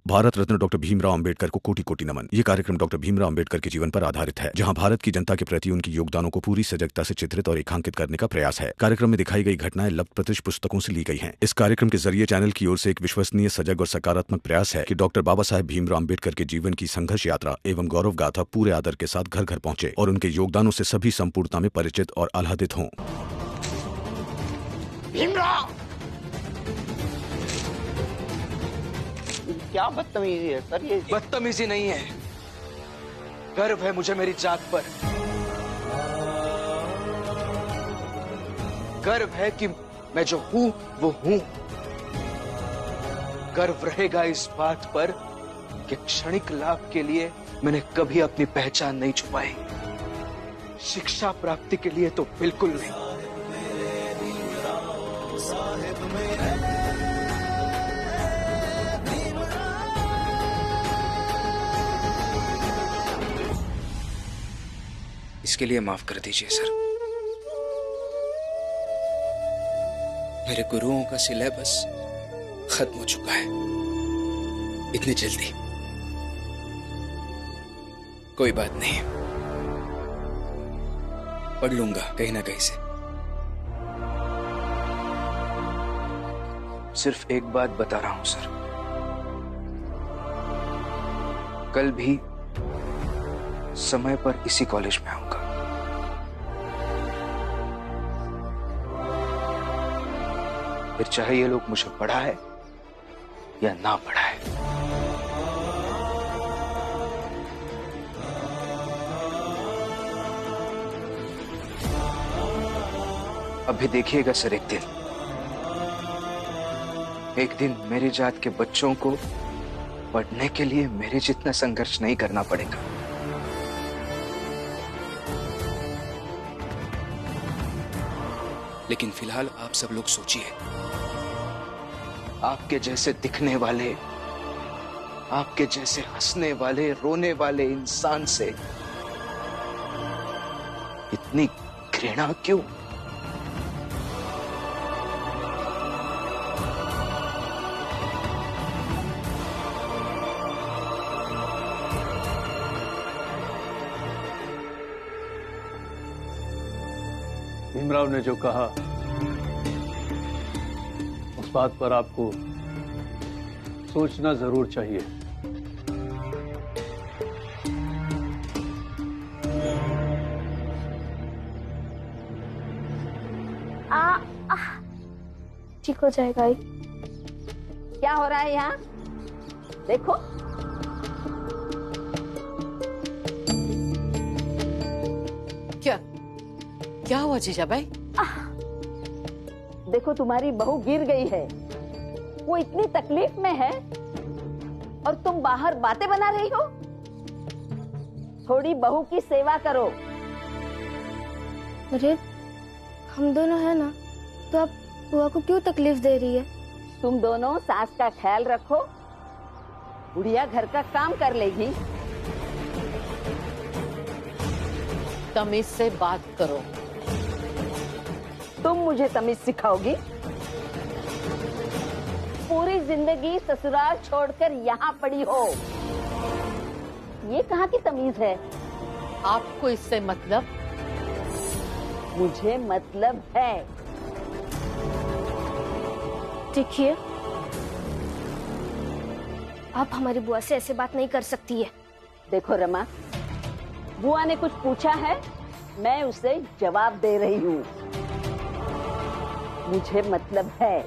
Bharat Ratna doctor Bhimrao Ambedkar को कोटि कोटि नमन। ये कार्यक्रम डॉक्टर भीमराव अंबेडकर के जीवन पर आधारित है, जहां भारत की जनता के प्रति उनके योगदानों को पूरी सजगता से चित्रित और रेखांकित करने का प्रयास है। कार्यक्रम में दिखाई गई घटनाएं लब्ध प्रतिष्ठ पुस्तकों से ली गई हैं। इस कार्यक्रम के जरिए चैनल की ओर से एक विश्वसनीय, सजग और सकारात्मक प्रयास है कि डॉक्टर बाबा साहेब भीमराव अंबेडकर के जीवन की संघर्ष यात्रा एवं गौरव गाथा पूरे आदर के साथ घर घर पहुंचे और उनके योगदानों से सभी संपूर्णता में परिचित और आह्लादित हों। भीमराव, क्या बदतमीजी है सर? ये बदतमीजी नहीं है, गर्व है मुझे मेरी जात पर। गर्व है कि मैं जो हूं वो हूं। गर्व रहेगा इस बात पर कि क्षणिक लाभ के लिए मैंने कभी अपनी पहचान नहीं छुपाई। शिक्षा प्राप्ति के लिए तो बिल्कुल नहीं। इसके लिए माफ कर दीजिए सर। मेरे गुरुओं का सिलेबस खत्म हो चुका है इतनी जल्दी। कोई बात नहीं, पढ़ लूंगा कहीं ना कहीं से। सिर्फ एक बात बता रहा हूं सर, कल भी समय पर इसी कॉलेज में आऊंगा। फिर चाहे ये लोग मुझे पढ़ा है या ना पढ़ा है। अभी देखिएगा सर, एक दिन मेरी जात के बच्चों को पढ़ने के लिए मेरे जितना संघर्ष नहीं करना पड़ेगा। लेकिन फिलहाल आप सब लोग सोचिए, आपके जैसे दिखने वाले, आपके जैसे हंसने वाले, रोने वाले इंसान से इतनी घृणा क्यों? भीमराव ने जो कहा उस बात पर आपको सोचना जरूर चाहिए। ठीक हो जाएगा। क्या हो रहा है यहाँ? देखो, क्या हुआ जीजाबाई? देखो तुम्हारी बहू गिर गई है, वो इतनी तकलीफ में है और तुम बाहर बातें बना रही हो। थोड़ी बहू की सेवा करो। अरे हम दोनों हैं ना, तो आप बुआ को क्यों तकलीफ दे रही है? तुम दोनों सास का ख्याल रखो, बुढ़िया घर का काम कर लेगी। तमीज से बात करो। तुम मुझे तमीज सिखाओगी? पूरी जिंदगी ससुराल छोड़कर यहाँ पड़ी हो, ये कहाँ की तमीज है? आपको इससे मतलब? मुझे मतलब है। देखिए, आप हमारी बुआ से ऐसे बात नहीं कर सकती है। देखो रमा, बुआ ने कुछ पूछा है, मैं उसे जवाब दे रही हूँ। मुझे मतलब है,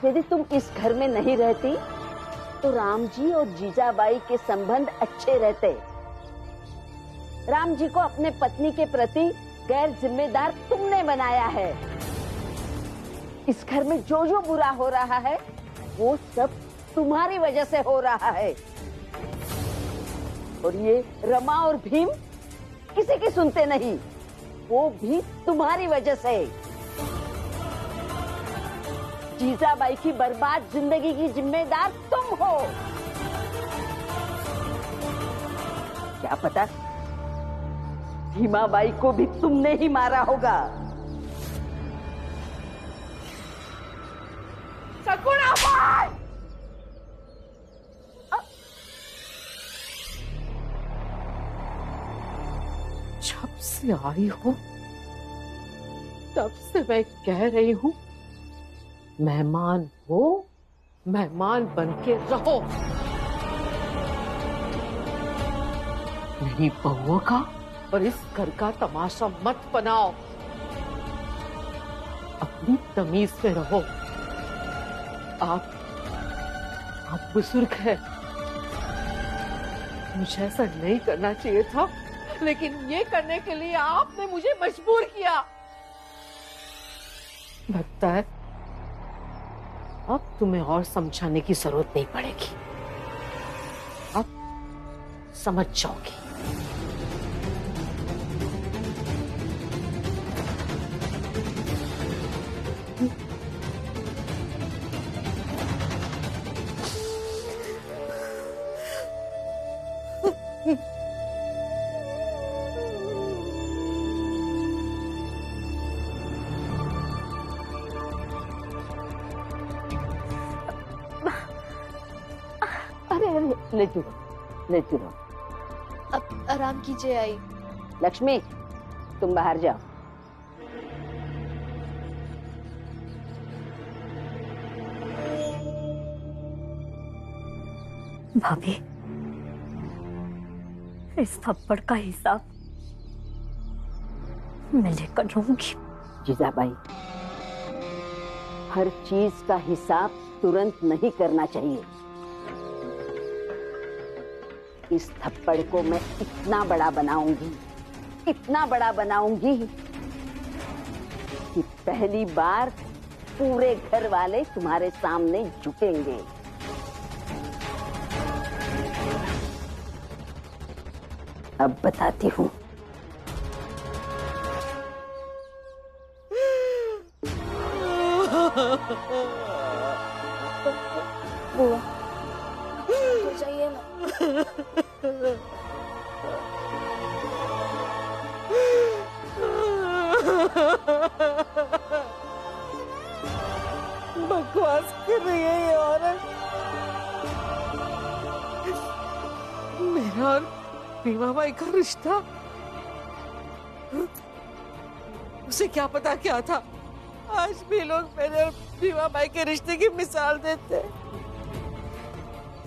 यदि तुम इस घर में नहीं रहती तो राम जी और जीजाबाई के संबंध अच्छे रहते। राम जी को अपने पत्नी के प्रति गैर जिम्मेदार तुमने बनाया है। इस घर में जो जो बुरा हो रहा है वो सब तुम्हारी वजह से हो रहा है। और ये रमा और भीम किसी की सुनते नहीं, वो भी तुम्हारी वजह से। जीजाबाई की बर्बाद जिंदगी की जिम्मेदार तुम हो। क्या पता भीमाबाई को भी तुमने ही मारा होगा। जब से आई हो तब से मैं कह रही हूँ, मेहमान हो, मेहमान बन के रहो। मेरी बहुओं का और इस घर का तमाशा मत बनाओ। अपनी तमीज में रहो। आप बुजुर्ग हैं। मुझे ऐसा नहीं करना चाहिए था, लेकिन ये करने के लिए आपने मुझे मजबूर किया। लगता है अब तुम्हें और समझाने की जरूरत नहीं पड़ेगी। अब समझ जाओगी। अरे ले चलो। अब आराम कीजिए आई। लक्ष्मी, तुम बाहर जाओ। भाभी, इस थप्पड़ का हिसाब मैं लेकर रहूंगी। जीजाबाई, हर चीज का हिसाब तुरंत नहीं करना चाहिए। इस थप्पड़ को मैं इतना बड़ा बनाऊंगी कि पहली बार पूरे घर वाले तुम्हारे सामने झुकेंगे। अब बताती हूँ। बुआ, तो जाइए ना। बकवास कर रही है ये औरत। मेरा और भीमा बाई का रिश्ता, उसे क्या पता क्या था। आज भी लोग मेरे और भीमा बाई के रिश्ते की मिसाल देते हैं।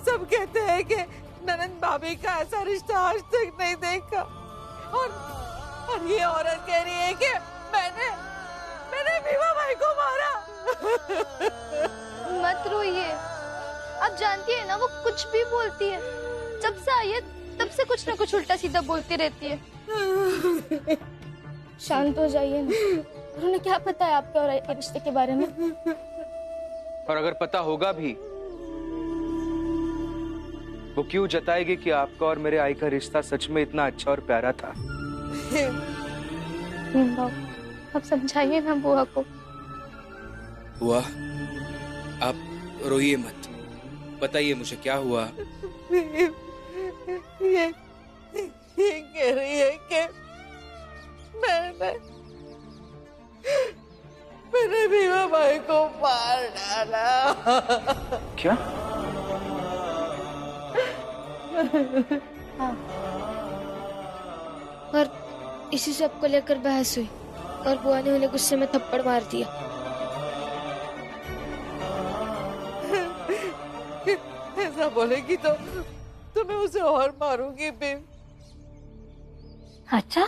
सब कहते हैं कि ननंद भाभी का ऐसा रिश्ता आज तक नहीं देखा। और ये औरत कह रही है कि मैंने भीमा बाई को मारा। मत रोइए, आप जानती है ना वो कुछ भी बोलती है। जब से आई है तब से कुछ ना कुछ उल्टा सीधा बोलती रहती है। शांत हो जाइए ना। उन्होंने क्या पता है आपके और के रिश्ते के बारे में? और अगर पता होगा भी, वो क्यों जताएगी कि आपका और मेरे आई का रिश्ता सच में इतना अच्छा और प्यारा था? अब समझाइए ना बुआ को। बुआ, आप रोइए मत। बताइए मुझे क्या हुआ। ये कह रही है कि मैंने भीमा बाई को मार डाला। क्या? हाँ। और इसी सब को लेकर बहस हुई और बुआ ने उन्हें गुस्से में थप्पड़ मार दिया। ऐसा बोलेगी तो मैं उसे और मारूंगी भी। अच्छा,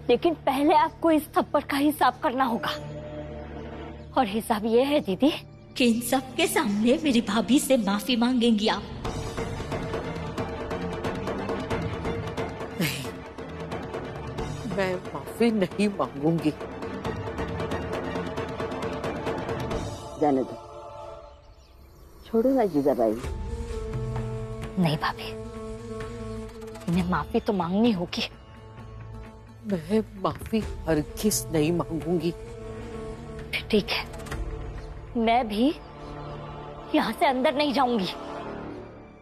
लेकिन पहले आपको इस थप्पड़ का हिसाब करना होगा। और हिसाब ये है दीदी कि इन सब के सामने मेरी भाभी से माफी मांगेंगी आप। नहीं, मैं माफी नहीं मांगूंगी। जाने दो, छोड़ो ना जीजाबाई। नहीं भाभी, इन्हें माफी तो मांगनी होगी। मैं माफी हरगिज नहीं मांगूंगी। ठीक है, मैं भी यहाँ से अंदर नहीं जाऊंगी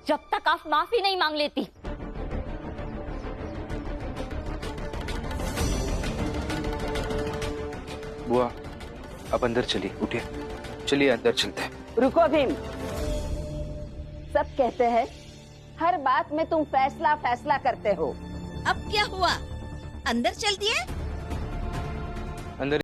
जब तक आप माफी नहीं मांग लेती। बुआ, अब अंदर चलिए, उठिए, चलिए अंदर चलते हैं। रुको भीम, सब कहते हैं हर बात में तुम फैसला करते हो। अब क्या हुआ? अंदर चलती है। अंदर